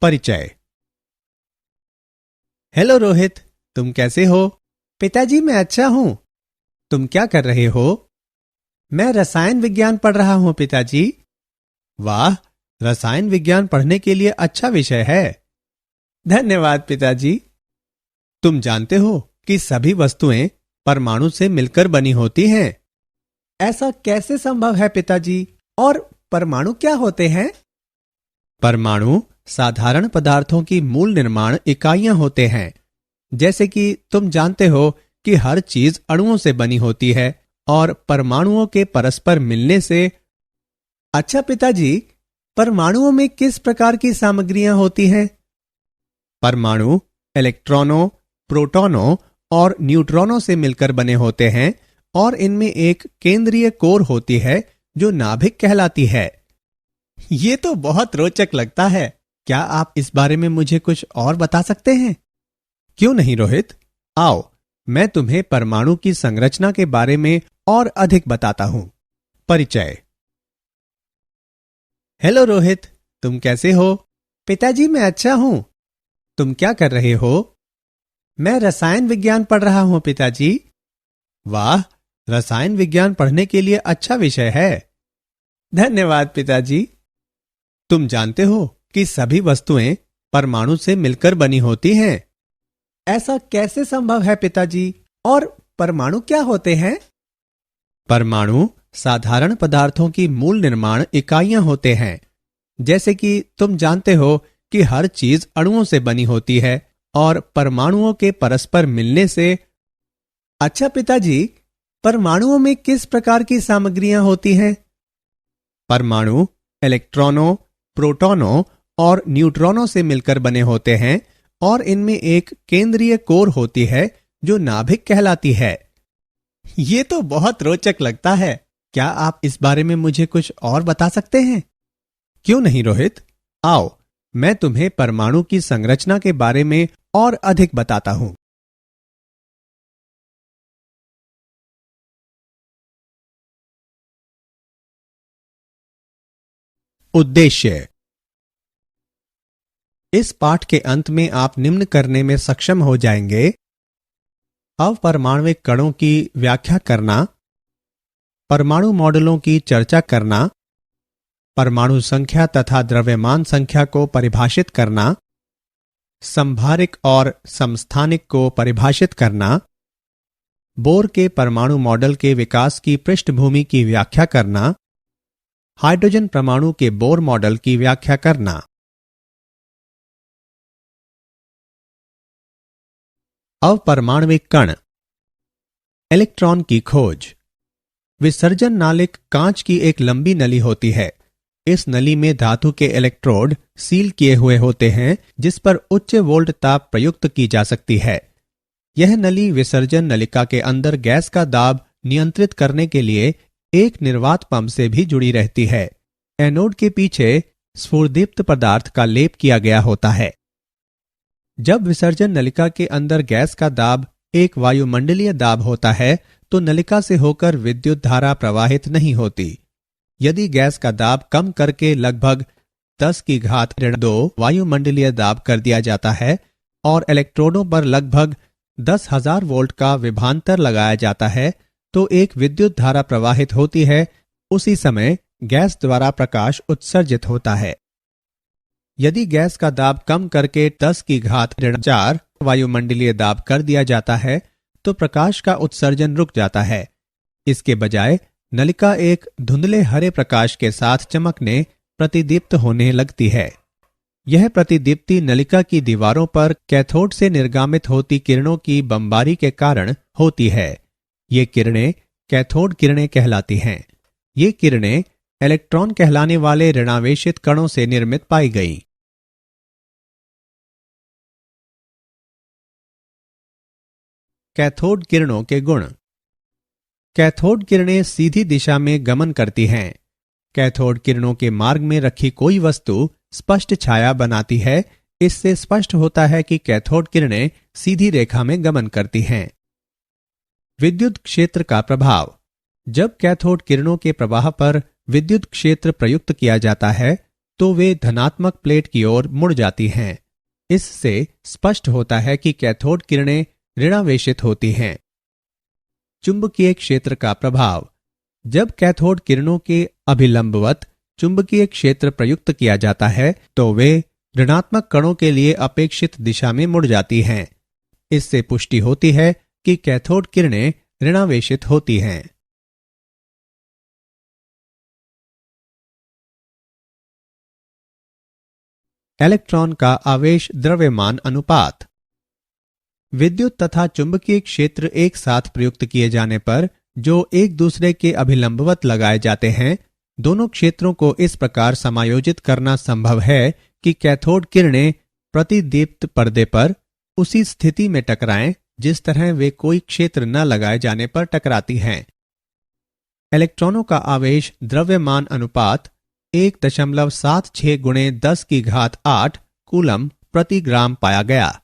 परिचय। हेलो रोहित, तुम कैसे हो? पिताजी मैं अच्छा हूँ। तुम क्या कर रहे हो? मैं रसायन विज्ञान पढ़ रहा हूँ पिताजी। वाह, रसायन विज्ञान पढ़ने के लिए अच्छा विषय है। धन्यवाद पिताजी। तुम जानते हो कि सभी वस्तुएं परमाणु से मिलकर बनी होती हैं। ऐसा कैसे संभव है पिताजी? और परमाणु क्या होते हैं? परमाणु साधारण पदार्थों की मूल निर्माण इकाइयां होते हैं। जैसे कि तुम जानते हो कि हर चीज अणुओं से बनी होती है और परमाणुओं के परस्पर मिलने से। अच्छा पिताजी, परमाणुओं में किस प्रकार की सामग्रियां होती हैं? परमाणु इलेक्ट्रॉनों, प्रोटॉनों और न्यूट्रॉनों से मिलकर बने होते हैं और इनमें एक केंद्रीय कोर होती है जो नाभिक कहलाती है। ये तो बहुत रोचक लगता है। क्या आप इस बारे में मुझे कुछ और बता सकते हैं? क्यों नहीं रोहित, आओ मैं तुम्हें परमाणु की संरचना के बारे में और अधिक बताता हूं। परिचय। हेलो रोहित, तुम कैसे हो? पिताजी मैं अच्छा हूँ। तुम क्या कर रहे हो? मैं रसायन विज्ञान पढ़ रहा हूँ पिताजी। वाह, रसायन विज्ञान पढ़ने के लिए अच्छा विषय है। धन्यवाद पिताजी। तुम जानते हो कि सभी वस्तुएं परमाणु से मिलकर बनी होती हैं। ऐसा कैसे संभव है पिताजी? और परमाणु क्या होते हैं? परमाणु साधारण पदार्थों की मूल निर्माण इकाइयां होते हैं। जैसे कि तुम जानते हो कि हर चीज अणुओं से बनी होती है और परमाणुओं के परस्पर मिलने से। अच्छा पिताजी, परमाणुओं में किस प्रकार की सामग्रियां होती हैं? परमाणु इलेक्ट्रॉनों, प्रोटॉनों और न्यूट्रॉनों से मिलकर बने होते हैं और इनमें एक केंद्रीय कोर होती है जो नाभिक कहलाती है। ये तो बहुत रोचक लगता है। क्या आप इस बारे में मुझे कुछ और बता सकते हैं? क्यों नहीं रोहित, आओ मैं तुम्हें परमाणु की संरचना के बारे में और अधिक बताता हूं। उद्देश्य। इस पाठ के अंत में आप निम्न करने में सक्षम हो जाएंगे: अपरमाणविक कणों की व्याख्या करना, परमाणु मॉडलों की चर्चा करना, परमाणु संख्या तथा द्रव्यमान संख्या को परिभाषित करना, संभारिक और समस्थानिक को परिभाषित करना, बोर के परमाणु मॉडल के विकास की पृष्ठभूमि की व्याख्या करना, हाइड्रोजन परमाणु के बोर मॉडल की व्याख्या करना। अपरमाणविक कण। इलेक्ट्रॉन की खोज। विसर्जन नालिक कांच की एक लंबी नली होती है। इस नली में धातु के इलेक्ट्रोड सील किए हुए होते हैं जिस पर उच्च वोल्ट ताप प्रयुक्त की जा सकती है। यह नली विसर्जन नलिका के अंदर गैस का दाब नियंत्रित करने के लिए एक निर्वात पंप से भी जुड़ी रहती है। एनोड के पीछे स्फुरदीप्त पदार्थ का लेप किया गया होता है। जब विसर्जन नलिका के अंदर गैस का दाब एक वायुमंडलीय दाब होता है तो नलिका से होकर विद्युत धारा प्रवाहित नहीं होती। यदि गैस का दाब कम करके लगभग 10⁻² वायुमंडलीय दाब कर दिया जाता है और इलेक्ट्रोडों पर लगभग 10,000 वोल्ट का विभवांतर लगाया जाता है तो एक विद्युत धारा प्रवाहित होती है। उसी समय गैस द्वारा प्रकाश उत्सर्जित होता है। यदि गैस का दाब कम करके 10⁻⁴ वायुमंडलीय दाब कर दिया जाता है तो प्रकाश का उत्सर्जन रुक जाता है। इसके बजाय नलिका एक धुंधले हरे प्रकाश के साथ चमकने, प्रतिदीप्त होने लगती है। यह प्रतिदीप्ति नलिका की दीवारों पर कैथोड से निर्गामित होती किरणों की बमबारी के कारण होती है। ये किरणें कैथोड किरणें कहलाती हैं। ये किरणें इलेक्ट्रॉन कहलाने वाले ऋणावेशित कणों से निर्मित पाई गईं। कैथोड किरणों के गुण। कैथोड किरणें सीधी दिशा में गमन करती हैं। कैथोड किरणों के मार्ग में रखी कोई वस्तु स्पष्ट छाया बनाती है। इससे स्पष्ट होता है कि कैथोड किरणें सीधी रेखा में गमन करती हैं। विद्युत क्षेत्र का प्रभाव। जब कैथोड किरणों के प्रवाह पर विद्युत क्षेत्र प्रयुक्त किया जाता है तो वे धनात्मक प्लेट की ओर मुड़ जाती हैं। इससे स्पष्ट होता है कि कैथोड किरणें ऋणावेशित होती हैं। चुंबकीय क्षेत्र का प्रभाव। जब कैथोड किरणों के अभिलंबवत चुंबकीय क्षेत्र प्रयुक्त किया जाता है तो वे ऋणात्मक कणों के लिए अपेक्षित दिशा में मुड़ जाती हैं। इससे पुष्टि होती है कि कैथोड किरणें ऋणावेशित होती हैं। इलेक्ट्रॉन का आवेश द्रव्यमान अनुपात। विद्युत तथा चुंबकीय क्षेत्र एक साथ प्रयुक्त किए जाने पर जो एक दूसरे के अभिलंबवत लगाए जाते हैं, दोनों क्षेत्रों को इस प्रकार समायोजित करना संभव है कि कैथोड किरणें प्रतिदीप्त पर्दे पर उसी स्थिति में टकराएं जिस तरह वे कोई क्षेत्र न लगाए जाने पर टकराती हैं। इलेक्ट्रॉनों का आवेश द्रव्यमान अनुपात 1.76 गुणे 10 की घात 8 कूलम प्रति ग्राम पाया गया।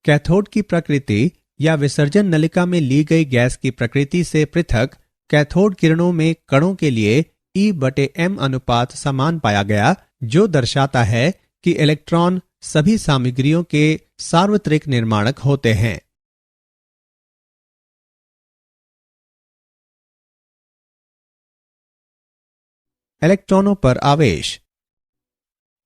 कैथोड की प्रकृति या विसर्जन नलिका में ली गई गैस की प्रकृति से पृथक कैथोड किरणों में कणों के लिए E/m अनुपात समान पाया गया, जो दर्शाता है कि इलेक्ट्रॉन सभी सामग्रियों के सार्वत्रिक निर्माणक होते हैं। इलेक्ट्रॉनों पर आवेश।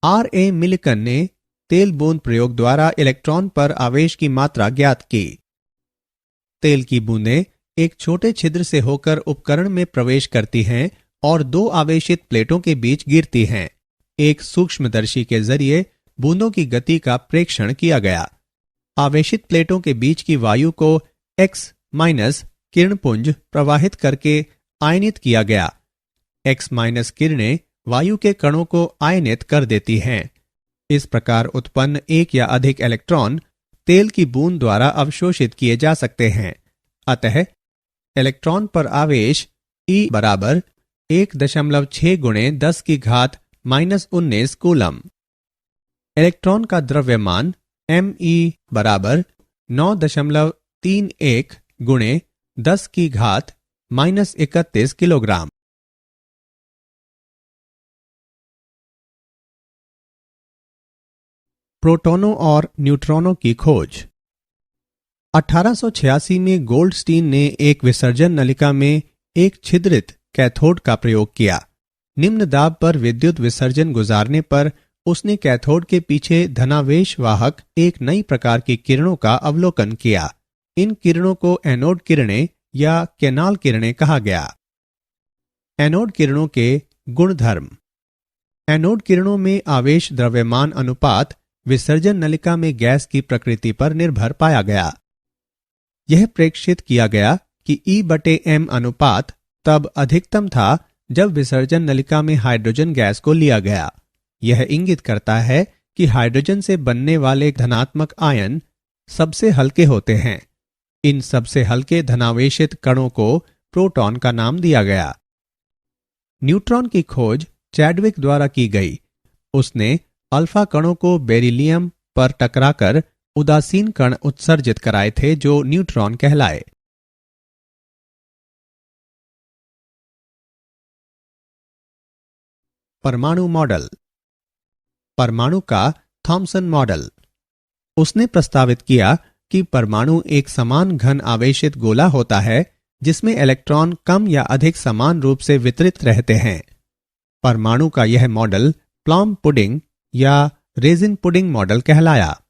R.A. मिलिकन ने तेल बूंद प्रयोग द्वारा इलेक्ट्रॉन पर आवेश की मात्रा ज्ञात की। तेल की बूंदें एक छोटे छिद्र से होकर उपकरण में प्रवेश करती हैं और दो आवेशित प्लेटों के बीच गिरती हैं। एक सूक्ष्मदर्शी के जरिए बूंदों की गति का प्रेक्षण किया गया। आवेशित प्लेटों के बीच की वायु को X- किरणपुंज प्रवाहित करके आयनित किया गया। X- किरणें वायु के कणों को आयनित कर देती हैं। इस प्रकार उत्पन्न एक या अधिक इलेक्ट्रॉन तेल की बूंद द्वारा अवशोषित किए जा सकते हैं। अतः इलेक्ट्रॉन पर आवेश E बराबर 1.6 गुणे 10 की घात -19 कूलम। इलेक्ट्रॉन का द्रव्यमान Me बराबर 9.31 गुणे 10 की घात -31 किलोग्राम। प्रोटॉनों और न्यूट्रॉनों की खोज। 1886 में गोल्डस्टीन ने एक विसर्जन नलिका में एक छिद्रित कैथोड का प्रयोग किया। निम्न दाब पर विद्युत विसर्जन गुजारने पर उसने कैथोड के पीछे धनावेश वाहक एक नई प्रकार की किरणों का अवलोकन किया। इन किरणों को एनोड किरणें या कैनाल किरणें कहा गया। एनोड किरणों के गुणधर्म। एनोड किरणों में आवेश द्रव्यमान अनुपात विसर्जन नलिका में गैस की प्रकृति पर निर्भर पाया गया। यह प्रेक्षित किया गया कि E/m अनुपात तब अधिकतम था जब विसर्जन नलिका में हाइड्रोजन गैस को लिया गया। यह इंगित करता है कि हाइड्रोजन से बनने वाले धनात्मक आयन सबसे हल्के होते हैं। इन सबसे हल्के धनावेशित कणों को प्रोटॉन का नाम दिया गया। न्यूट्रॉन की खोज चैडविक द्वारा की गई। उसने अल्फा कणों को बेरिलियम पर टकराकर उदासीन कण उत्सर्जित कराए थे जो न्यूट्रॉन कहलाए। परमाणु मॉडल। परमाणु का थॉम्सन मॉडल। उसने प्रस्तावित किया कि परमाणु एक समान घन आवेशित गोला होता है जिसमें इलेक्ट्रॉन कम या अधिक समान रूप से वितरित रहते हैं। परमाणु का यह मॉडल प्लम पुडिंग या रेजिन पुडिंग मॉडल कहलाया।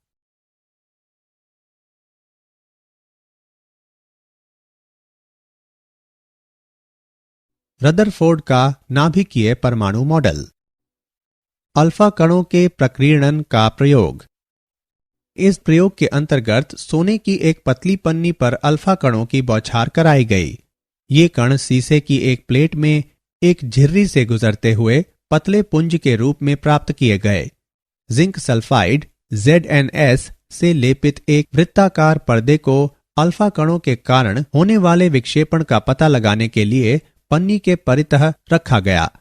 रदरफोर्ड का नाभिकीय परमाणु मॉडल। अल्फा कणों के प्रकीर्णन का प्रयोग। इस प्रयोग के अंतर्गत सोने की एक पतली पन्नी पर अल्फा कणों की बौछार कराई गई। ये कण शीशे की एक प्लेट में एक झिर्री से गुजरते हुए पतले पुंज के रूप में प्राप्त किए गए। जिंक सल्फाइड ZnS से लेपित एक वृत्ताकार पर्दे को अल्फा कणों के कारण होने वाले विक्षेपण का पता लगाने के लिए पन्नी के परितः रखा गया।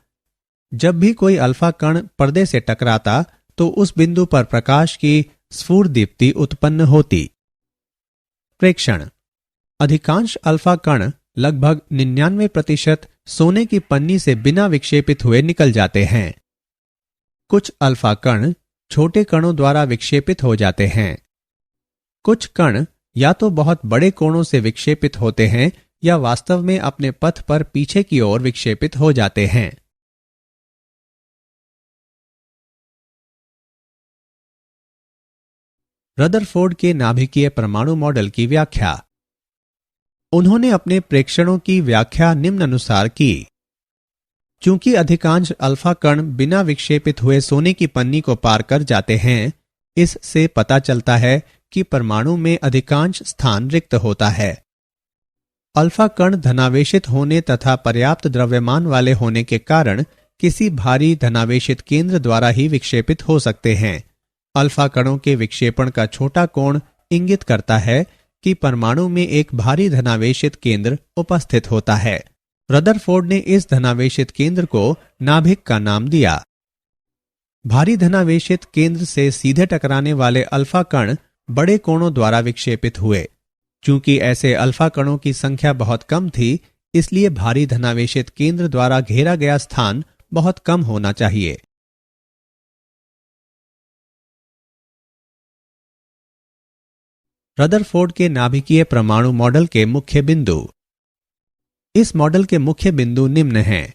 जब भी कोई अल्फा कण पर्दे से टकराता तो उस बिंदु पर प्रकाश की स्फुरदीप्ति उत्पन्न होती। प्रेक्षण। अधिकांश अल्फा कण लगभग 99% सोने की पन्नी से बिना विक्षेपित हुए निकल जाते हैं। कुछ अल्फा कण छोटे कणों द्वारा विक्षेपित हो जाते हैं। कुछ कण या तो बहुत बड़े कोणों से विक्षेपित होते हैं या वास्तव में अपने पथ पर पीछे की ओर विक्षेपित हो जाते हैं। रदरफोर्ड के नाभिकीय परमाणु मॉडल की व्याख्या। उन्होंने अपने प्रेक्षणों की व्याख्या निम्नानुसार की। चूंकि अधिकांश अल्फा कण बिना विक्षेपित हुए सोने की पन्नी को पार कर जाते हैं, इससे पता चलता है कि परमाणु में अधिकांश स्थान रिक्त होता है। अल्फा कण धनावेशित होने तथा पर्याप्त द्रव्यमान वाले होने के कारण किसी भारी धनावेशित केंद्र द्वारा ही विक्षेपित हो सकते हैं। अल्फा कणों के विक्षेपण का छोटा कोण इंगित करता है कि परमाणु में एक भारी धनावेशित केंद्र उपस्थित होता है। रदरफोर्ड ने इस धनावेशित केंद्र को नाभिक का नाम दिया। भारी धनावेशित केंद्र से सीधे टकराने वाले अल्फा कण बड़े कोणों द्वारा विक्षेपित हुए। चूंकि ऐसे अल्फा कणों की संख्या बहुत कम थी, इसलिए भारी धनावेशित केंद्र द्वारा घेरा गया स्थान बहुत कम होना चाहिए। रदरफोर्ड के नाभिकीय परमाणु मॉडल के मुख्य बिंदु। इस मॉडल के मुख्य बिंदु निम्न हैं।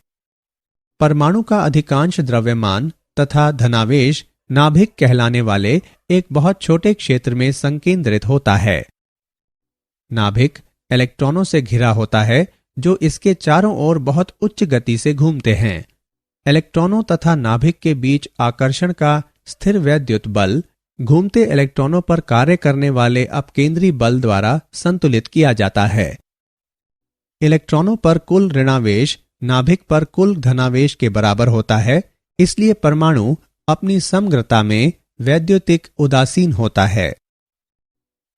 परमाणु का अधिकांश द्रव्यमान तथा धनावेश नाभिक कहलाने वाले एक बहुत छोटे क्षेत्र में संकेंद्रित होता है। नाभिक इलेक्ट्रॉनों से घिरा होता है जो इसके चारों ओर बहुत उच्च गति से घूमते हैं। इलेक्ट्रॉनों तथा नाभिक के बीच आकर्षण का स्थिर वैद्युत बल घूमते इलेक्ट्रॉनों पर कार्य करने वाले अपकेंद्री बल द्वारा संतुलित किया जाता है। इलेक्ट्रॉनों पर कुल ऋणावेश नाभिक पर कुल धनावेश के बराबर होता है, इसलिए परमाणु अपनी समग्रता में वैद्युतिक उदासीन होता है।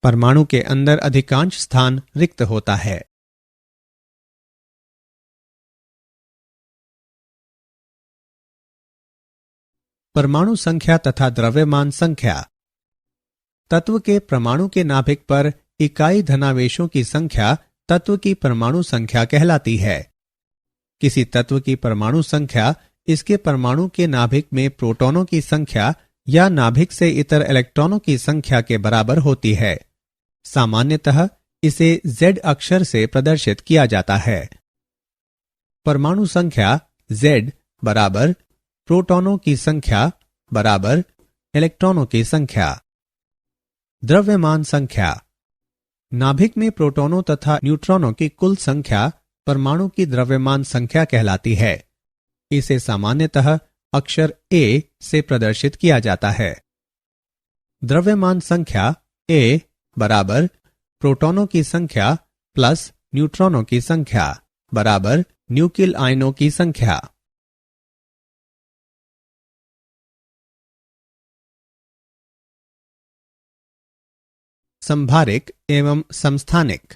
परमाणु के अंदर अधिकांश स्थान रिक्त होता है। परमाणु संख्या तथा द्रव्यमान संख्या। तत्व के परमाणु के नाभिक पर इकाई धनावेशों की संख्या तत्व की परमाणु संख्या कहलाती है। किसी तत्व की परमाणु संख्या इसके परमाणु के नाभिक में प्रोटॉनों की संख्या या नाभिक से इतर इलेक्ट्रॉनों की संख्या के बराबर होती है। सामान्यतः इसे Z अक्षर से प्रदर्शित किया जाता है। परमाणु संख्या Z बराबर प्रोटॉनों की संख्या बराबर इलेक्ट्रॉनों की संख्या। द्रव्यमान संख्या। नाभिक में प्रोटॉनों तथा न्यूट्रॉनों की कुल संख्या परमाणु की द्रव्यमान संख्या कहलाती है। इसे सामान्यतः अक्षर A से प्रदर्शित किया जाता है। द्रव्यमान संख्या A बराबर प्रोटॉनों की संख्या प्लस न्यूट्रॉनों की संख्या बराबर न्यूक्लियल आयनों की संख्या। संभारिक एवं समस्थानिक।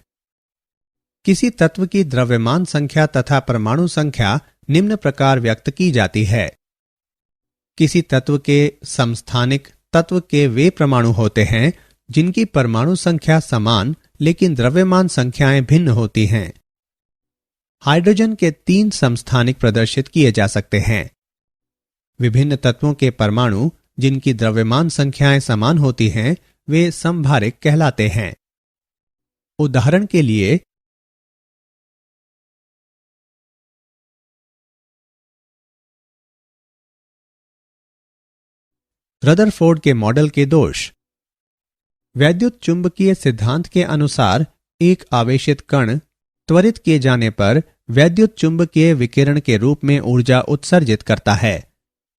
किसी तत्व की द्रव्यमान संख्या तथा परमाणु संख्या निम्न प्रकार व्यक्त की जाती है। किसी तत्व के समस्थानिक तत्व के वे परमाणु होते हैं जिनकी परमाणु संख्या समान लेकिन द्रव्यमान संख्याएं भिन्न होती हैं। हाइड्रोजन के 3 समस्थानिक प्रदर्शित किए जा सकते हैं। विभिन्न तत्वों के परमाणु जिनकी द्रव्यमान संख्याएं समान होती हैं वे संभारिक कहलाते हैं। उदाहरण के लिए रदरफोर्ड के मॉडल के दोष। वैद्युत चुंबकीय सिद्धांत के अनुसार एक आवेशित कण त्वरित किए जाने पर वैद्युत चुंबकीय विकिरण के रूप में ऊर्जा उत्सर्जित करता है।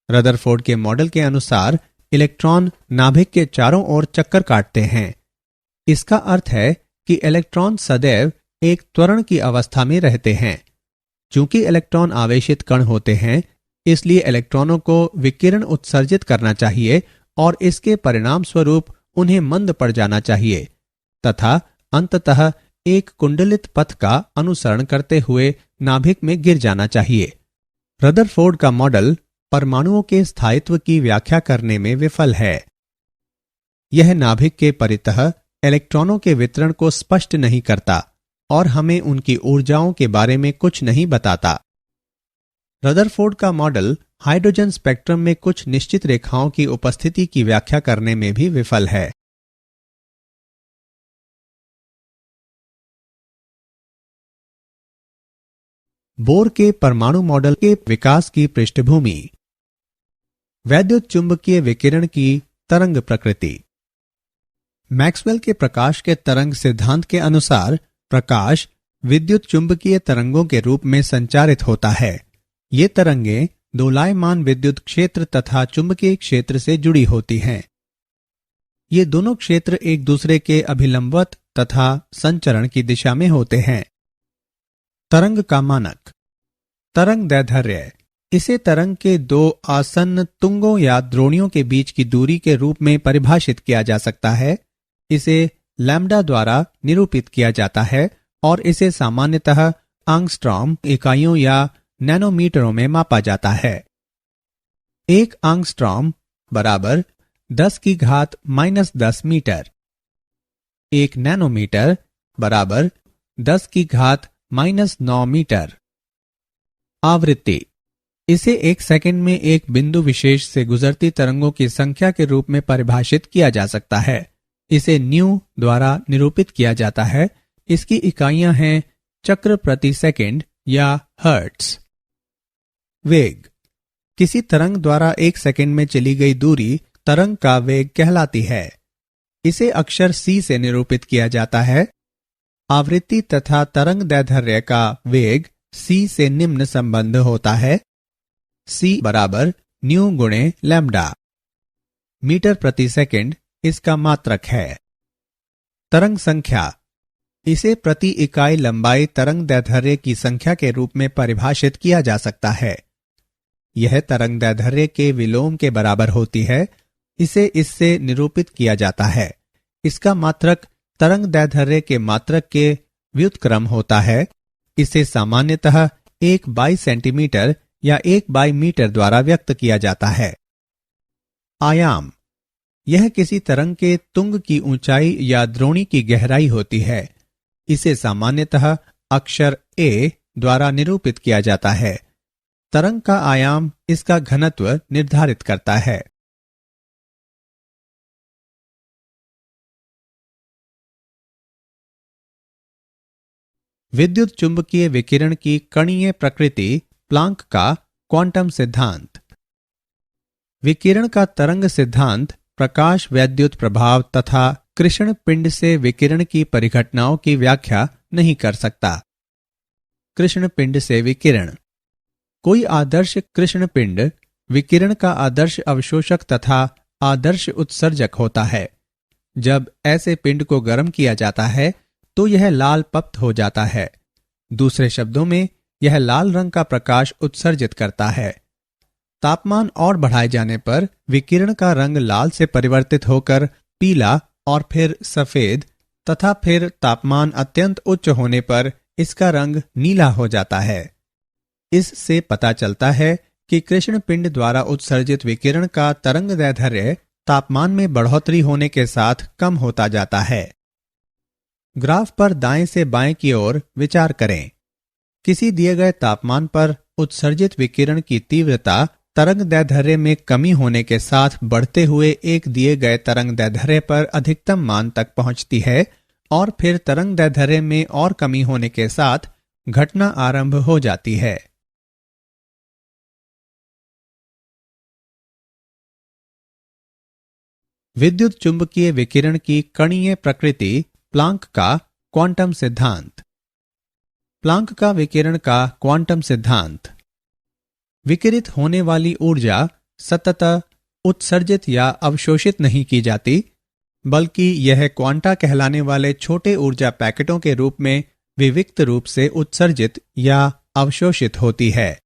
रदरफोर्ड के मॉडल के अनुसार इलेक्ट्रॉन नाभिक के चारों ओर चक्कर काटते हैं। इसका अर्थ है कि इलेक्ट्रॉन सदैव एक त्वरण की अवस्था में रहते हैं। चूंकि इलेक्ट्रॉन आवेशित कण होते हैं, इसलिए इलेक्ट्रॉनों को विकिरण उत्सर्जित करना चाहिए और इसके परिणाम स्वरूप उन्हें मंद पड़ जाना चाहिए तथा अंततः एक कुंडलित पथ का अनुसरण करते हुए नाभिक में गिर जाना चाहिए। रदरफोर्ड का मॉडल परमाणुओं के स्थायित्व की व्याख्या करने में विफल है। यह नाभिक के परितः इलेक्ट्रॉनों के वितरण को स्पष्ट नहीं करता और हमें उनकी ऊर्जाओं के बारे में कुछ नहीं बताता। रदरफोर्ड का मॉडल हाइड्रोजन स्पेक्ट्रम में कुछ निश्चित रेखाओं की उपस्थिति की व्याख्या करने में भी विफल है। बोर के परमाणु मॉडल के विकास की पृष्ठभूमि। वैद्युत चुंबकीय विकिरण की तरंग प्रकृति। मैक्सवेल के प्रकाश के तरंग सिद्धांत के अनुसार प्रकाश विद्युत चुंबकीय तरंगों के रूप में संचारित होता है। ये तरंगें दोलायमान विद्युत क्षेत्र तथा चुंबकीय क्षेत्र से जुड़ी होती हैं। ये दोनों क्षेत्र एक दूसरे के अभिलंबवत तथा संचरण की दिशा में होते हैं। तरंग का मानक। तरंग दैर्ध्य इसे तरंग के दो आसन्न तुंगों या द्रोणियों के बीच की दूरी के रूप में परिभाषित किया जा सकता है। इसे लैम्ब्डा द्वारा निरूपित किया जाता है और इसे सामान्यतः आंगस्ट्रॉम इकाइयों या नैनोमीटरों में मापा जाता है। 1 आंगस्ट्रॉम बराबर 10⁻⁻10 मीटर। 1 नैनोमीटर बराबर 10⁻⁻9 मीटर। आवृत्ति इसे 1 सेकंड में एक बिंदु विशेष से गुजरती तरंगों की संख्या के रूप में परिभाषित किया जा सकता है। इसे न्यू द्वारा निरूपित किया जाता है। इसकी इकाइयां हैं चक्र प्रति सेकंड या हर्ट्ज। वेग किसी तरंग द्वारा 1 सेकंड में चली गई दूरी तरंग का वेग कहलाती है। इसे अक्षर c से निरूपित किया जाता है। आवृत्ति तथा तरंग दैर्ध्य का वेग c से निम्न संबंध होता है। c बराबर न्यू गुणे लैम्ब्डा। मीटर प्रति सेकंड इसका मात्रक है। तरंग संख्या इसे प्रति इकाई लंबाई तरंग दैर्ध्य की संख्या के रूप में परिभाषित किया जा सकता है। यह तरंग दैर्ध्य के विलोम के बराबर होती है। इसे इससे निरूपित किया जाता है। इसका मात्रक तरंग दैर्ध्य के मात्रक के व्युत्क्रम होता है। इसे सामान्यतः 1/सेंटीमीटर या 1/मीटर द्वारा व्यक्त किया जाता है। आयाम यह किसी तरंग के तुंग की ऊंचाई या द्रोणी की गहराई होती है। इसे सामान्यतः अक्षर a द्वारा निरूपित किया जाता है। तरंग का आयाम इसका घनत्व निर्धारित करता है। विद्युत चुंबकीय विकिरण की कणीय प्रकृति प्लांक का क्वांटम सिद्धांत। विकिरण का तरंग सिद्धांत प्रकाश वैद्युत प्रभाव तथा कृष्ण पिंड से विकिरण की परिघटनाओं की व्याख्या नहीं कर सकता। कृष्ण पिंड से विकिरण कोई आदर्श कृष्ण पिंड विकिरण का आदर्श अवशोषक तथा आदर्श उत्सर्जक होता है। जब ऐसे पिंड को गर्म किया जाता है तो यह लाल पप्त हो जाता है। दूसरे शब्दों में यह लाल रंग का प्रकाश उत्सर्जित करता है। तापमान और बढ़ाए जाने पर विकिरण का रंग लाल से परिवर्तित होकर पीला और फिर सफेद तथा फिर तापमान अत्यंत उच्च होने पर इसका रंग नीला हो जाता है। इससे पता चलता है कि कृष्ण पिंड द्वारा उत्सर्जित विकिरण का तरंग दैर्ध्य तापमान में बढ़ोतरी होने के साथ कम होता जाता है। ग्राफ पर दाएं से बाएं की ओर विचार करें। किसी दिए गए तापमान पर उत्सर्जित विकिरण की तीव्रता तरंग दैर्ध्य में कमी होने के साथ बढ़ते हुए एक दिए गए तरंग दैर्ध्य पर अधिकतम मान तक पहुंचती है और फिर तरंग दैर्ध्य में और कमी होने के साथ घटना आरंभ हो जाती है। विद्युत चुंबकीय विकिरण की कणीय प्रकृति प्लांक का क्वांटम सिद्धांत। प्लांक का विकिरण का क्वांटम सिद्धांत। विकिरित होने वाली ऊर्जा सततः उत्सर्जित या अवशोषित नहीं की जाती, बल्कि यह क्वांटा कहलाने वाले छोटे ऊर्जा पैकेटों के रूप में विविक्त रूप से उत्सर्जित या अवशोषित होती है।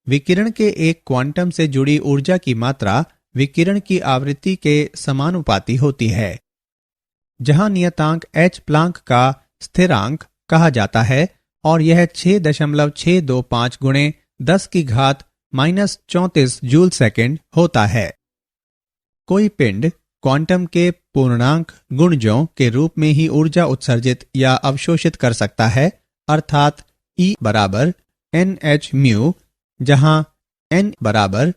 विकिरण के एक क्वांटम से जुड़ी ऊर्जा की मात्रा विकिरण की आवृत्ति के समानुपाती होती है। जहां नियतांक h प्लांक का स्थिरांक कहा जाता है और यह 6.625 गुणे 10⁻⁻34 जूल सेकेंड होता है। कोई पिंड क्वांटम के पूर्णांक गुणजों के रूप में ही ऊर्जा उत्सर्जित या अवशोषित कर सकता है, अर्थात E बराबर NH म्यू जहां n बराबर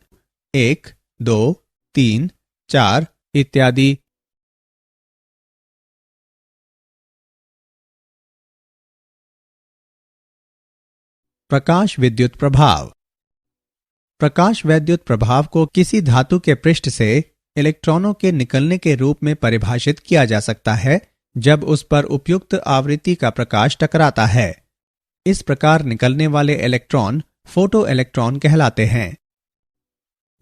1, 2, 3, 4 इत्यादि। प्रकाश विद्युत प्रभाव। प्रकाश विद्युत प्रभाव को किसी धातु के पृष्ठ से इलेक्ट्रॉनों के निकलने के रूप में परिभाषित किया जा सकता है जब उस पर उपयुक्त आवृत्ति का प्रकाश टकराता है। इस प्रकार निकलने वाले इलेक्ट्रॉन फोटो इलेक्ट्रॉन कहलाते हैं।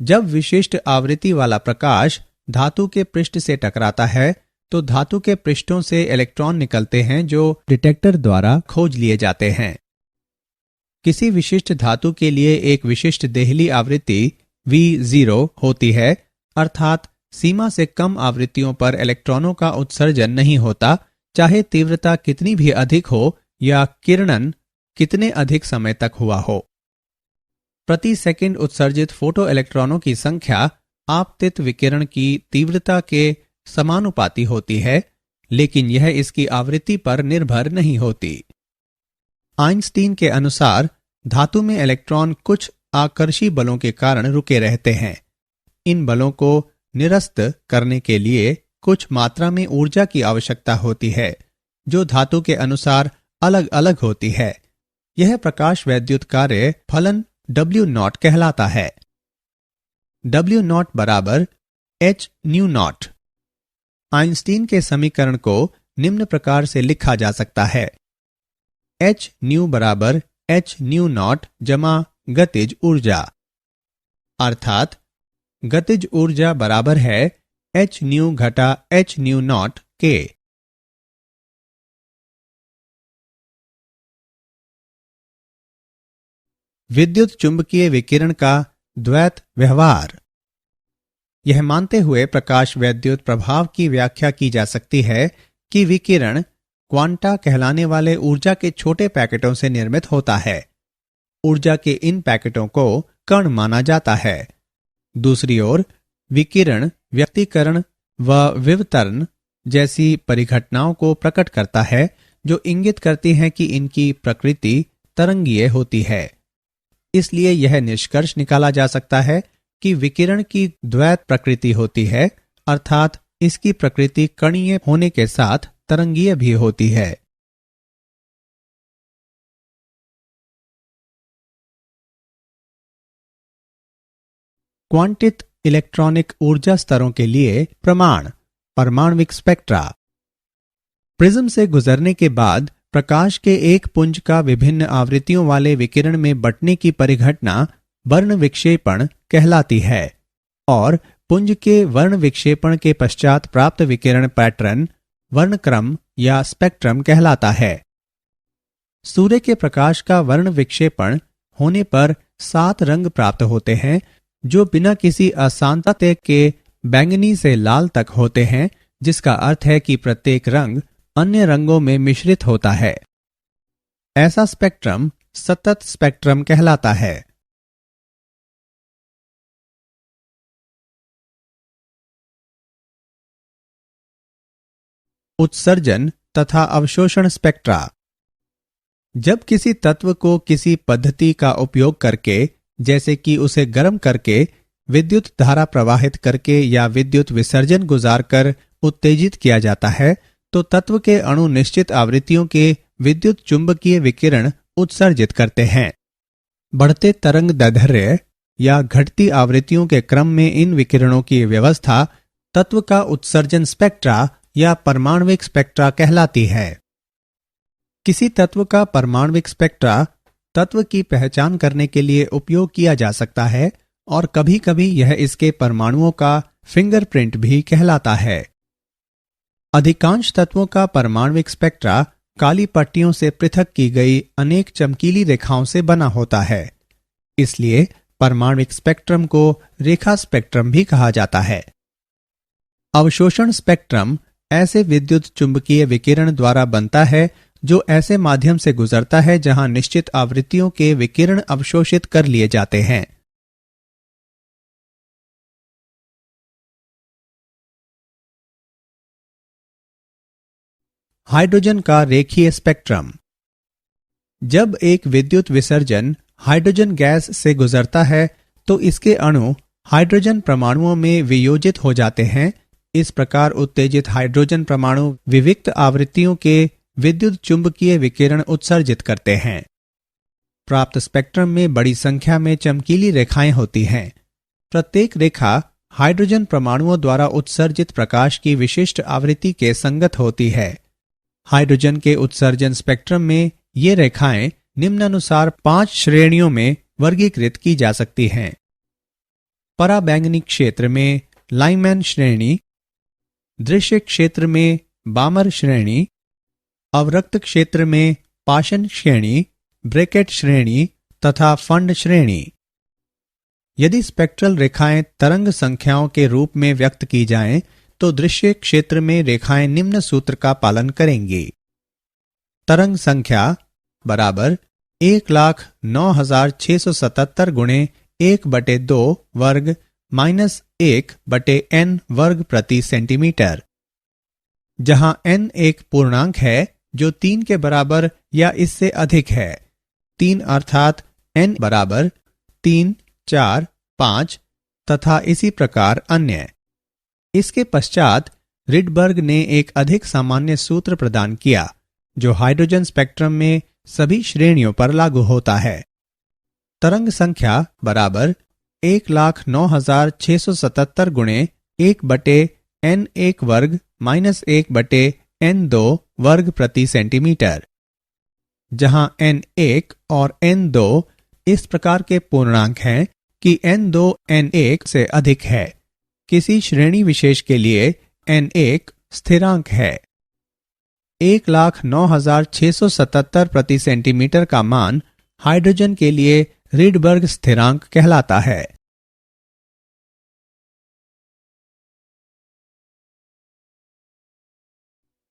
जब विशिष्ट आवृत्ति वाला प्रकाश धातु के पृष्ठ से टकराता है तो धातु के पृष्ठों से इलेक्ट्रॉन निकलते हैं जो डिटेक्टर द्वारा खोज लिए जाते हैं। किसी विशिष्ट धातु के लिए एक विशिष्ट देहली आवृत्ति V0 होती है, अर्थात सीमा से कम आवृत्तियों पर इलेक्ट्रॉनों का उत्सर्जन नहीं होता, चाहे तीव्रता कितनी भी अधिक हो या किरणन कितने अधिक समय तक हुआ हो। प्रति सेकंड उत्सर्जित फोटो इलेक्ट्रॉनों की संख्या आपतित विकिरण की तीव्रता के समानुपाती होती है, लेकिन यह इसकी आवृत्ति पर निर्भर नहीं होती। आइंस्टीन के अनुसार धातु में इलेक्ट्रॉन कुछ आकर्षी बलों के कारण रुके रहते हैं। इन बलों को निरस्त करने के लिए कुछ मात्रा में ऊर्जा की आवश्यकता होती है, जो धातु के अनुसार अलग अलग होती है। यह प्रकाश वैद्युत कार्य फलन W0 कहलाता है। W0 बराबर h न्यू नॉट। आइंस्टीन के समीकरण को निम्न प्रकार से लिखा जा सकता है: h न्यू बराबर h न्यू नॉट जमा गतिज ऊर्जा, अर्थात गतिज ऊर्जा बराबर है h न्यू घटा h न्यू नॉट के। विद्युत चुंबकीय विकिरण का द्वैत व्यवहार। यह मानते हुए प्रकाश वैद्युत प्रभाव की व्याख्या की जा सकती है कि विकिरण क्वांटा कहलाने वाले ऊर्जा के छोटे पैकेटों से निर्मित होता है। ऊर्जा के इन पैकेटों को कण माना जाता है। दूसरी ओर विकिरण व्यक्तीकरण व विवर्तन जैसी परिघटनाओं को प्रकट करता है, जो इंगित करती हैं कि इनकी प्रकृति तरंगीय होती है। इसलिए यह निष्कर्ष निकाला जा सकता है कि विकिरण की द्वैत प्रकृति होती है, अर्थात इसकी प्रकृति कणीय होने के साथ तरंगीय भी होती है। क्वांटित इलेक्ट्रॉनिक ऊर्जा स्तरों के लिए प्रमाण परमाणविक स्पेक्ट्रा। प्रिज्म से गुजरने के बाद प्रकाश के एक पुंज का विभिन्न आवृत्तियों वाले विकिरण में बंटने की परिघटना वर्ण विक्षेपण कहलाती है और पुंज के वर्ण विक्षेपण के पश्चात प्राप्त विकिरण पैटर्न वर्णक्रम या स्पेक्ट्रम कहलाता है। सूर्य के प्रकाश का वर्ण विक्षेपण होने पर 7 रंग प्राप्त होते हैं, जो बिना किसी असांतत्य के बैंगनी से लाल तक होते हैं, जिसका अर्थ है कि प्रत्येक रंग अन्य रंगों में मिश्रित होता है। ऐसा स्पेक्ट्रम सतत स्पेक्ट्रम कहलाता है। उत्सर्जन तथा अवशोषण स्पेक्ट्रा। जब किसी तत्व को किसी पद्धति का उपयोग करके, जैसे कि उसे गर्म करके, विद्युत धारा प्रवाहित करके या विद्युत विसर्जन गुजारकर उत्तेजित किया जाता है, तो तत्व के अणु निश्चित आवृत्तियों के विद्युत चुंबकीय विकिरण उत्सर्जित करते हैं। बढ़ते तरंग दैर्ध्य या घटती आवृत्तियों के क्रम में इन विकिरणों की व्यवस्था तत्व का उत्सर्जन स्पेक्ट्रा या परमाणविक स्पेक्ट्रा कहलाती है। किसी तत्व का परमाणविक स्पेक्ट्रा तत्व की पहचान करने के लिए उपयोग किया जा सकता है और कभी कभी यह इसके परमाणुओं का फिंगरप्रिंट भी कहलाता है। अधिकांश तत्वों का परमाणविक स्पेक्ट्रा काली पट्टियों से पृथक की गई अनेक चमकीली रेखाओं से बना होता है। इसलिए परमाणविक स्पेक्ट्रम को रेखा स्पेक्ट्रम भी कहा जाता है। अवशोषण स्पेक्ट्रम ऐसे विद्युत चुंबकीय विकिरण द्वारा बनता है जो ऐसे माध्यम से गुजरता है जहां निश्चित आवृत्तियों के विकिरण अवशोषित कर लिए जाते हैं। हाइड्रोजन का रेखीय स्पेक्ट्रम। जब एक विद्युत विसर्जन हाइड्रोजन गैस से गुजरता है तो इसके अणु हाइड्रोजन परमाणुओं में वियोजित हो जाते हैं। इस प्रकार उत्तेजित हाइड्रोजन परमाणु विविक्त आवृत्तियों के विद्युत चुंबकीय विकिरण उत्सर्जित करते हैं। प्राप्त स्पेक्ट्रम में बड़ी संख्या में चमकीली रेखाएं होती हैं। प्रत्येक रेखा हाइड्रोजन परमाणुओं द्वारा उत्सर्जित प्रकाश की विशिष्ट आवृत्ति के संगत होती है। हाइड्रोजन के उत्सर्जन स्पेक्ट्रम में ये रेखाएं निम्नानुसार 5 श्रेणियों में वर्गीकृत की जा सकती हैं। पराबैंगनी क्षेत्र में लाइमैन श्रेणी, दृश्य क्षेत्र में बामर श्रेणी, अवरक्त क्षेत्र में पाशन श्रेणी, ब्रैकेट श्रेणी तथा फंड श्रेणी। यदि स्पेक्ट्रल रेखाएं तरंग संख्याओं के रूप में व्यक्त की जाएं, तो दृश्य क्षेत्र में रेखाएं निम्न सूत्र का पालन करेंगी। तरंग संख्या बराबर 1,09,677 गुणे 1/2 वर्ग माइनस 1/n वर्ग प्रति सेंटीमीटर, जहां n एक पूर्णांक है जो 3 के बराबर या इससे अधिक है। 3 अर्थात n बराबर 3, 4, 5 तथा इसी प्रकार अन्य। इसके पश्चात रिडबर्ग ने एक अधिक सामान्य सूत्र प्रदान किया जो हाइड्रोजन स्पेक्ट्रम में सभी श्रेणियों पर लागू होता है। तरंग संख्या बराबर 1,09,677 गुणे 1/n1 वर्ग माइनस 1/n2 वर्ग प्रति सेंटीमीटर, जहां n1 और n2 इस प्रकार के पूर्णांक हैं कि n2 n1 से अधिक है। किसी श्रेणी विशेष के लिए n1 स्थिरांक है। 1,09,677 प्रति सेंटीमीटर का मान हाइड्रोजन के लिए रिडबर्ग स्थिरांक कहलाता है।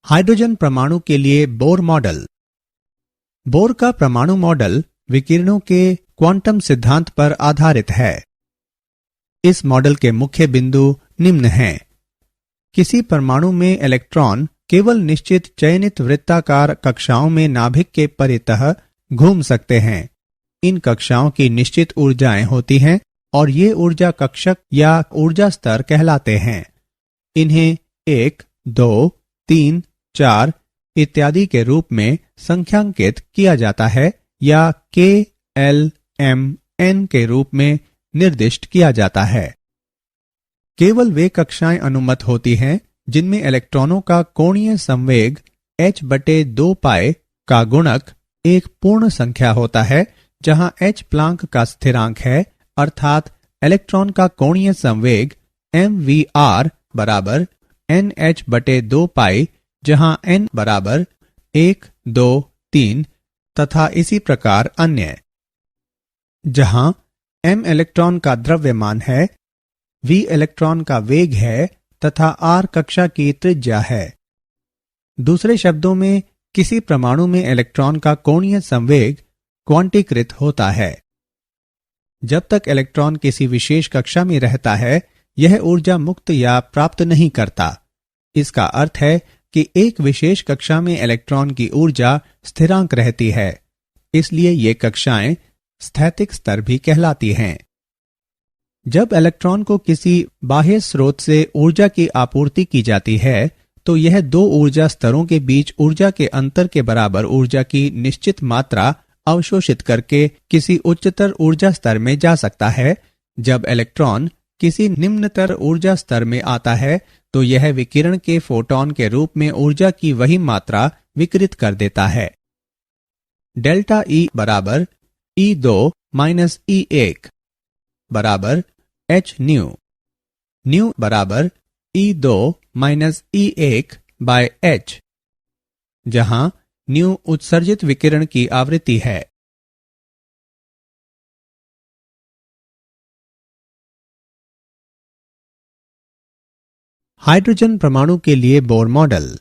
हाइड्रोजन परमाणु के लिए बोर मॉडल। बोर का परमाणु मॉडल विकिरणों के क्वांटम सिद्धांत पर आधारित है। इस मॉडल के मुख्य बिंदु निम्न हैं। किसी परमाणु में इलेक्ट्रॉन केवल निश्चित चयनित वृत्ताकार कक्षाओं में नाभिक के परितः घूम सकते हैं। इन कक्षाओं की निश्चित ऊर्जाएं होती हैं और ये ऊर्जा कक्षक या ऊर्जा स्तर कहलाते हैं। इन्हें 1, 2, 3, 4 इत्यादि के रूप में संख्यांकित किया जाता है या K, L, M, N के रूप में निर्दिष्ट किया जाता है। केवल वे कक्षाएं अनुमत होती हैं जिनमें इलेक्ट्रॉनों का कोणीय संवेग h/2 पाई का गुणक एक पूर्ण संख्या होता है, जहां h प्लांक का स्थिरांक है, अर्थात इलेक्ट्रॉन का कोणीय संवेग mvr बराबर nh/2 पाई, जहां n बराबर 1, 2, 3 तथा इसी प्रकार अन्य। जहां m इलेक्ट्रॉन का द्रव्यमान है, v इलेक्ट्रॉन का वेग है तथा r कक्षा की त्रिज्या है। दूसरे शब्दों में किसी परमाणु में इलेक्ट्रॉन का कोणीय संवेग क्वांटीकृत होता है। जब तक इलेक्ट्रॉन किसी विशेष कक्षा में रहता है, यह ऊर्जा मुक्त या प्राप्त नहीं करता। इसका अर्थ है कि एक विशेष कक्षा में इलेक्ट्रॉन की ऊर्जा स्थिरांक रहती है, इसलिए ये कक्षाएं स्थैतिक स्तर भी कहलाती हैं। जब इलेक्ट्रॉन को किसी बाह्य स्रोत से ऊर्जा की आपूर्ति की जाती है, तो यह दो ऊर्जा स्तरों के बीच ऊर्जा के अंतर के बराबर ऊर्जा की निश्चित मात्रा अवशोषित करके किसी उच्चतर ऊर्जा स्तर में जा सकता है। जब इलेक्ट्रॉन किसी निम्नतर ऊर्जा स्तर में आता है, तो यह विकिरण के फोटॉन के रूप में ऊर्जा की वही मात्रा विकिरित कर देता है। डेल्टा E बराबर E2 माइनस E1 बराबर h न्यू। न्यू बराबर E2 minus E1 by h, जहां न्यू उत्सर्जित विकिरण की आवृत्ति है। हाइड्रोजन परमाणु के लिए बोर मॉडल।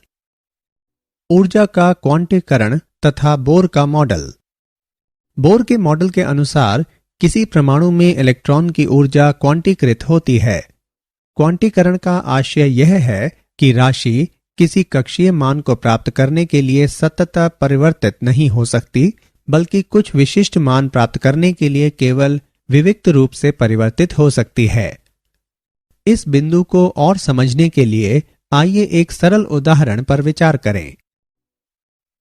ऊर्जा का क्वांटीकरण तथा बोर का मॉडल। बोर के मॉडल के अनुसार किसी परमाणु में इलेक्ट्रॉन की ऊर्जा क्वांटीकृत होती है। क्वांटीकरण का आशय यह है कि राशि किसी कक्षीय मान को प्राप्त करने के लिए सतत परिवर्तित नहीं हो सकती, बल्कि कुछ विशिष्ट मान प्राप्त करने के लिए केवल विविक्त रूप से परिवर्तित हो सकती है। इस बिंदु को और समझने के लिए आइए एक सरल उदाहरण पर विचार करें।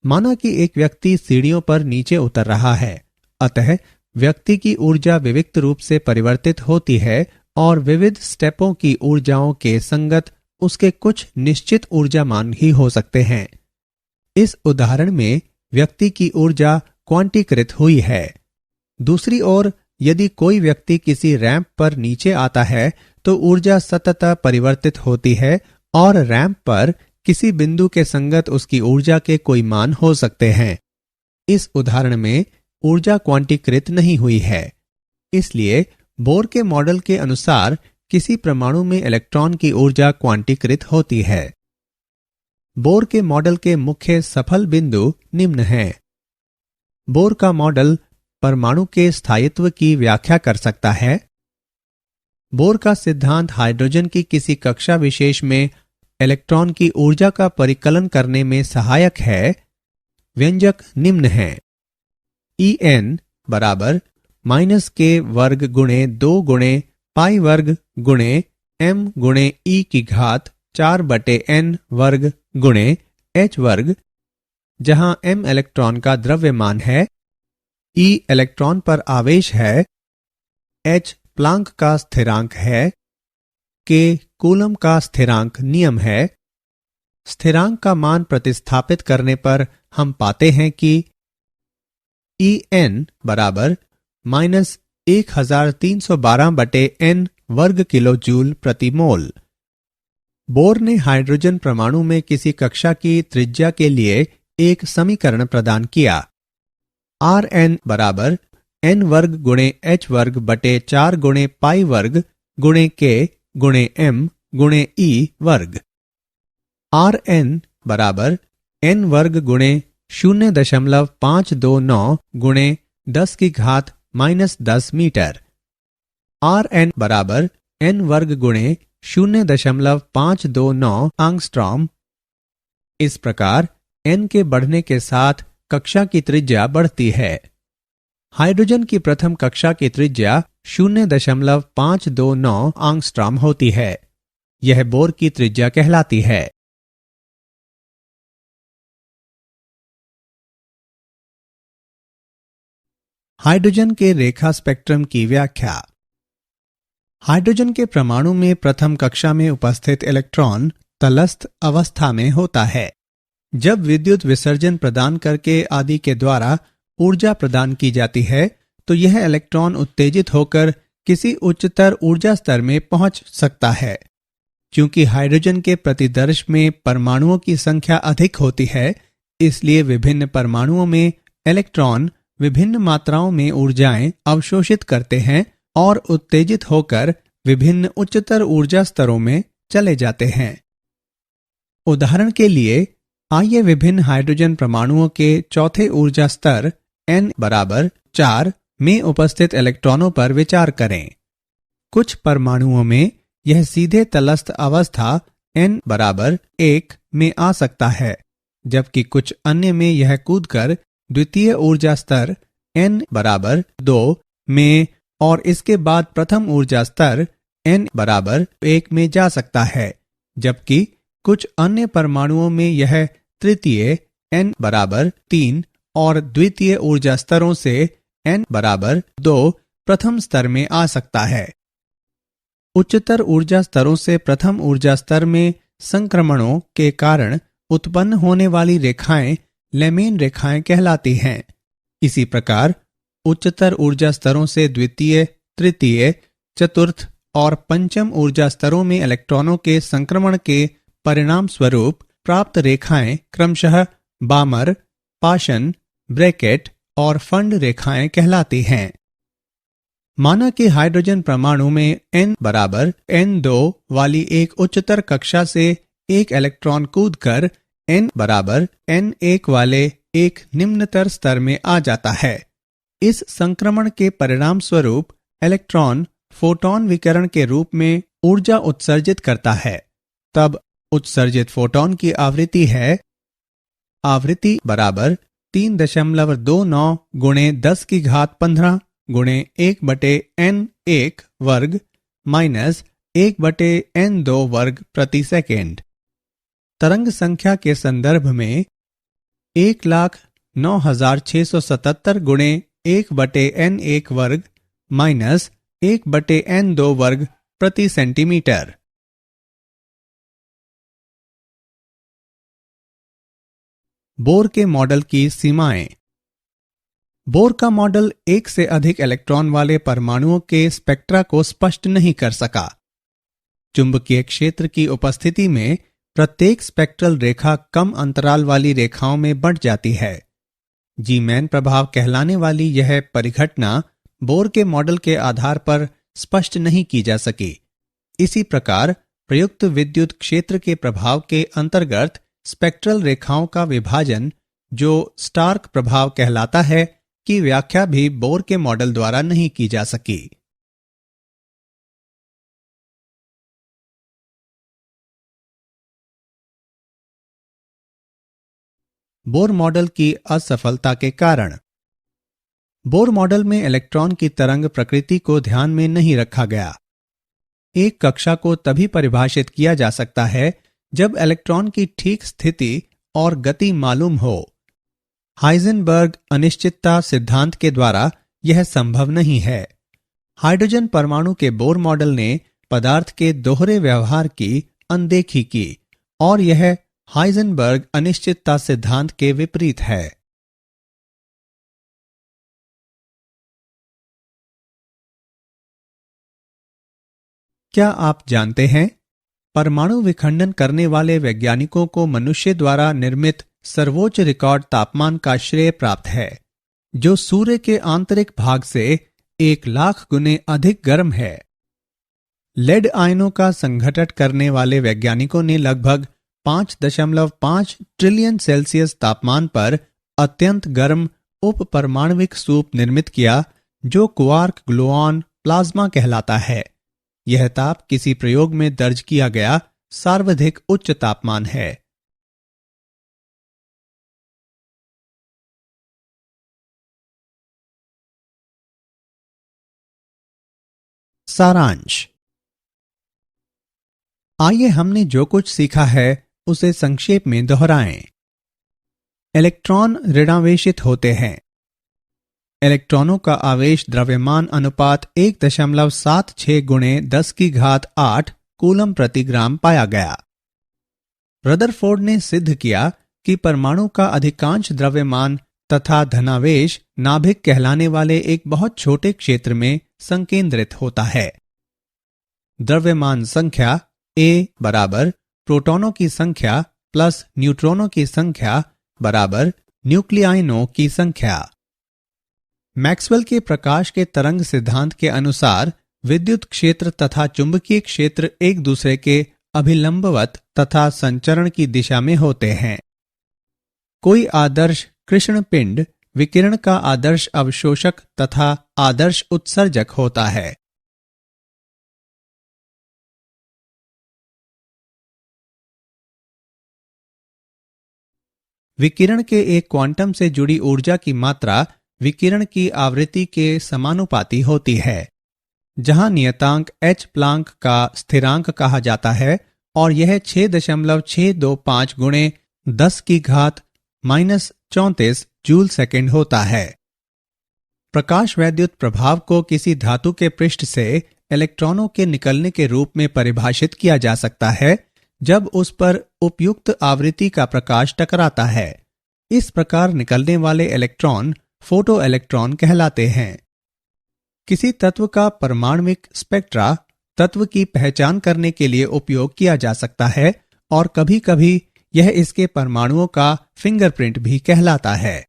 माना कि एक व्यक्ति सीढ़ियों पर नीचे उतर रहा है, अतः व्यक्ति की ऊर्जा विविक्त रूप से परिवर्तित होती है और विविध स्टेपों की ऊर्जाओं के संगत उसके कुछ निश्चित ऊर्जा मान ही हो सकते हैं। इस उदाहरण में व्यक्ति की ऊर्जा क्वांटीकृत हुई है। दूसरी ओर यदि कोई व्यक्ति किसी रैंप पर नीचे आता है तो ऊर्जा सतत परिवर्तित होती है और रैंप पर किसी बिंदु के संगत उसकी ऊर्जा के कोई मान हो सकते हैं। इस उदाहरण में ऊर्जा क्वांटीकृत नहीं हुई है। इसलिए बोर के मॉडल के अनुसार किसी परमाणु में इलेक्ट्रॉन की ऊर्जा क्वांटीकृत होती है। बोर के मॉडल के मुख्य सफल बिंदु निम्न हैं। बोर का मॉडल परमाणु के स्थायित्व की व्याख्या कर सकता है। बोर का सिद्धांत हाइड्रोजन की किसी कक्षा विशेष में इलेक्ट्रॉन की ऊर्जा का परिकलन करने में सहायक है। व्यंजक निम्न हैं। En बराबर -k वर्ग गुणे 2 गुणे पाई वर्ग गुणे m गुणे e की घात 4/n वर्ग गुणे h वर्ग, जहां m इलेक्ट्रॉन का द्रव्यमान है, e इलेक्ट्रॉन पर आवेश है, h प्लांक का स्थिरांक है, k कूलम का स्थिरांक नियम है। स्थिरांक का मान प्रतिस्थापित करने पर हम पाते हैं कि En बराबर -1312/n वर्ग किलो जूल प्रति मोल। बोर ने हाइड्रोजन परमाणु में किसी कक्षा की त्रिज्या के लिए एक समीकरण प्रदान किया। Rn बराबर n वर्ग गुणे h वर्ग बटे 4 गुणे पाई वर्ग गुणे k गुणे m गुणे e वर्ग। Rn बराबर n वर्ग गुणे 0.529 गुणे 10 की घात -10 मीटर। Rn बराबर n वर्ग गुणे 0.529 एंगस्ट्रॉम। इस प्रकार n के बढ़ने के साथ कक्षा की त्रिज्या बढ़ती है। हाइड्रोजन की प्रथम कक्षा की त्रिज्या 0.529 एंगस्ट्रॉम होती है। यह बोर की त्रिज्या कहलाती है। हाइड्रोजन के रेखा स्पेक्ट्रम की व्याख्या। हाइड्रोजन के परमाणु में प्रथम कक्षा में उपस्थित इलेक्ट्रॉन तलस्थ अवस्था में होता है। जब विद्युत विसर्जन प्रदान करके आदि के द्वारा ऊर्जा प्रदान की जाती है तो यह इलेक्ट्रॉन उत्तेजित होकर किसी उच्चतर ऊर्जा स्तर में पहुंच सकता है। क्योंकि हाइड्रोजन के प्रतिदर्श में परमाणुओं की संख्या अधिक होती है, इसलिए विभिन्न परमाणुओं में इलेक्ट्रॉन विभिन्न मात्राओं में ऊर्जाएं अवशोषित करते हैं और उत्तेजित होकर विभिन्न उच्चतर ऊर्जा स्तरों में चले जाते हैं। उदाहरण के लिए आइए विभिन्न हाइड्रोजन परमाणुओं के चौथे ऊर्जा स्तर n बराबर 4 में उपस्थित इलेक्ट्रॉनों पर विचार करें। कुछ परमाणुओं में यह सीधे तलस्थ अवस्था n बराबर 1 में आ सकता है, जबकि कुछ अन्य में यह कूदकर द्वितीय ऊर्जा स्तर n बराबर 2 में और इसके बाद प्रथम ऊर्जा स्तर n बराबर 1 में जा सकता है, जबकि कुछ अन्य परमाणुओं में यह तृतीय n बराबर 3 और द्वितीय ऊर्जा स्तरों से n बराबर 2 प्रथम स्तर में आ सकता है। उच्चतर ऊर्जा स्तरों से प्रथम ऊर्जा स्तर में संक्रमणों के कारण उत्पन्न होने वाली रेखाएं लेमेन रेखाएं कहलाती हैं। इसी प्रकार उच्चतर ऊर्जा स्तरों से द्वितीय, तृतीय, चतुर्थ और पंचम ऊर्जा स्तरों में इलेक्ट्रॉनों के संक्रमण के परिणाम स्वरूप प्राप्त रेखाएं क्रमशः बामर, पाशन, ब्रैकेट और फंड रेखाएं कहलाती हैं। माना कि हाइड्रोजन परमाणु में n बराबर n2 वाली एक उच्चतर कक्षा से एक इलेक्ट्रॉन कूदकर n बराबर n1 वाले एक निम्नतर स्तर में आ जाता है। इस संक्रमण के परिणाम स्वरूप इलेक्ट्रॉन फोटॉन विकिरण के रूप में ऊर्जा उत्सर्जित करता है। तब उत्सर्जित फोटॉन की आवृत्ति है आवृत्ति बराबर 3.29 गुणे 10 की घात 15 गुणे 1/n1 वर्ग माइनस 1/n2 वर्ग प्रति सेकेंड। तरंग संख्या के संदर्भ में 1,09,677 गुणे 1/n1 वर्ग माइनस 1/n2 वर्ग प्रति सेंटीमीटर। बोर के मॉडल की सीमाएं। बोर का मॉडल एक से अधिक इलेक्ट्रॉन वाले परमाणुओं के स्पेक्ट्रा को स्पष्ट नहीं कर सका। चुंबकीय क्षेत्र की उपस्थिति में प्रत्येक स्पेक्ट्रल रेखा कम अंतराल वाली रेखाओं में बंट जाती है। जी-मैन प्रभाव कहलाने वाली यह परिघटना बोर के मॉडल के आधार पर स्पष्ट नहीं की जा सकी। इसी प्रकार प्रयुक्त विद्युत क्षेत्र के प्रभाव के अंतर्गत स्पेक्ट्रल रेखाओं का विभाजन, जो स्टार्क प्रभाव कहलाता है, की व्याख्या भी बोर के मॉडल द्वारा नहीं की जा सकी। बोर मॉडल की असफलता के कारण। बोर मॉडल में इलेक्ट्रॉन की तरंग प्रकृति को ध्यान में नहीं रखा गया। एक कक्षा को तभी परिभाषित किया जा सकता है जब इलेक्ट्रॉन की ठीक स्थिति और गति मालूम हो। हाइजेनबर्ग अनिश्चितता सिद्धांत के द्वारा यह संभव नहीं है। हाइड्रोजन परमाणु के बोर मॉडल ने पदार्थ के दोहरे व्यवहार की अनदेखी की और यह हाइजेनबर्ग अनिश्चितता सिद्धांत के विपरीत है। क्या आप जानते हैं, परमाणु विखंडन करने वाले वैज्ञानिकों को मनुष्य द्वारा निर्मित सर्वोच्च रिकॉर्ड तापमान का श्रेय प्राप्त है, जो सूर्य के आंतरिक भाग से 1,00,000 गुने अधिक गर्म है। लेड आयनों का संघटन करने वाले वैज्ञानिकों ने लगभग 5.5 ट्रिलियन सेल्सियस तापमान पर अत्यंत गर्म उप परमाणविक सूप निर्मित किया, जो क्वार्क ग्लुऑन प्लाज्मा कहलाता है। यह ताप किसी प्रयोग में दर्ज किया गया सर्वाधिक उच्च तापमान है। सारांश। आइए हमने जो कुछ सीखा है उसे संक्षेप में दोहराएं। इलेक्ट्रॉन ऋणावेशित होते हैं। इलेक्ट्रॉनों का आवेश द्रव्यमान अनुपात 1.76 गुणे 10 की घात 8 कूलम प्रति ग्राम पाया गया। रदरफोर्ड ने सिद्ध किया कि परमाणु का अधिकांश द्रव्यमान तथा धनावेश नाभिक कहलाने वाले एक बहुत छोटे क्षेत्र में संकेंद्रित होता है। द्रव्यमान संख्या A बराबर प्रोटॉनों की संख्या प्लस न्यूट्रॉनों की संख्या बराबर न्यूक्लियाइनों की संख्या। मैक्सवेल के प्रकाश के तरंग सिद्धांत के अनुसार विद्युत क्षेत्र तथा चुंबकीय क्षेत्र एक दूसरे के अभिलंबवत तथा संचरण की दिशा में होते हैं। कोई आदर्श कृष्ण पिंड विकिरण का आदर्श अवशोषक तथा आदर्श उत्सर्जक होता है। विकिरण के एक क्वांटम से जुड़ी ऊर्जा की मात्रा विकिरण की आवृत्ति के समानुपाती होती है, जहां नियतांक H प्लांक का स्थिरांक कहा जाता है और यह 6.625 गुणे 10 की घात -34 जूल सेकेंड होता है। प्रकाश वैद्युत प्रभाव को किसी धातु के पृष्ठ से इलेक्ट्रॉनों के निकलने के रूप में परिभाषित किया जा सकता है जब उस पर उपयुक्त आवृत्ति का प्रकाश टकराता है। इस प्रकार निकलने वाले इलेक्ट्रॉन फोटो इलेक्ट्रॉन कहलाते हैं। किसी तत्व का परमाणुविक स्पेक्ट्रा तत्व की पहचान करने के लिए उपयोग किया जा सकता है और कभी कभी यह इसके परमाणुओं का फिंगरप्रिंट भी कहलाता है।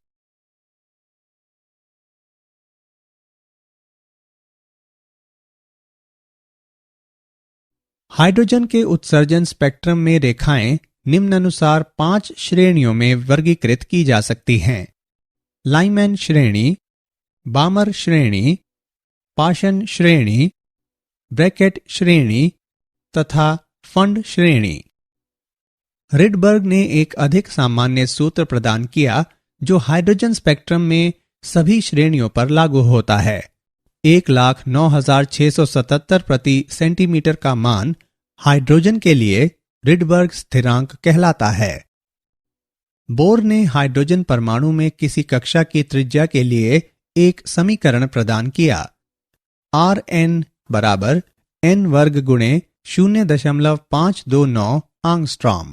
हाइड्रोजन के उत्सर्जन स्पेक्ट्रम में रेखाएं निम्नानुसार 5 श्रेणियों में वर्गीकृत की जा सकती हैं। लाइमैन श्रेणी, बामर श्रेणी, पाशन श्रेणी, ब्रैकेट श्रेणी तथा फंड श्रेणी। रिडबर्ग ने एक अधिक सामान्य सूत्र प्रदान किया जो हाइड्रोजन स्पेक्ट्रम में सभी श्रेणियों पर लागू होता है। 1,09,677 प्रति सेंटीमीटर का मान हाइड्रोजन के लिए रिडबर्ग स्थिरांक कहलाता है। बोर ने हाइड्रोजन परमाणु में किसी कक्षा की त्रिज्या के लिए एक समीकरण प्रदान किया। Rn बराबर n वर्ग गुणे 0.529 एंगस्ट्रॉम।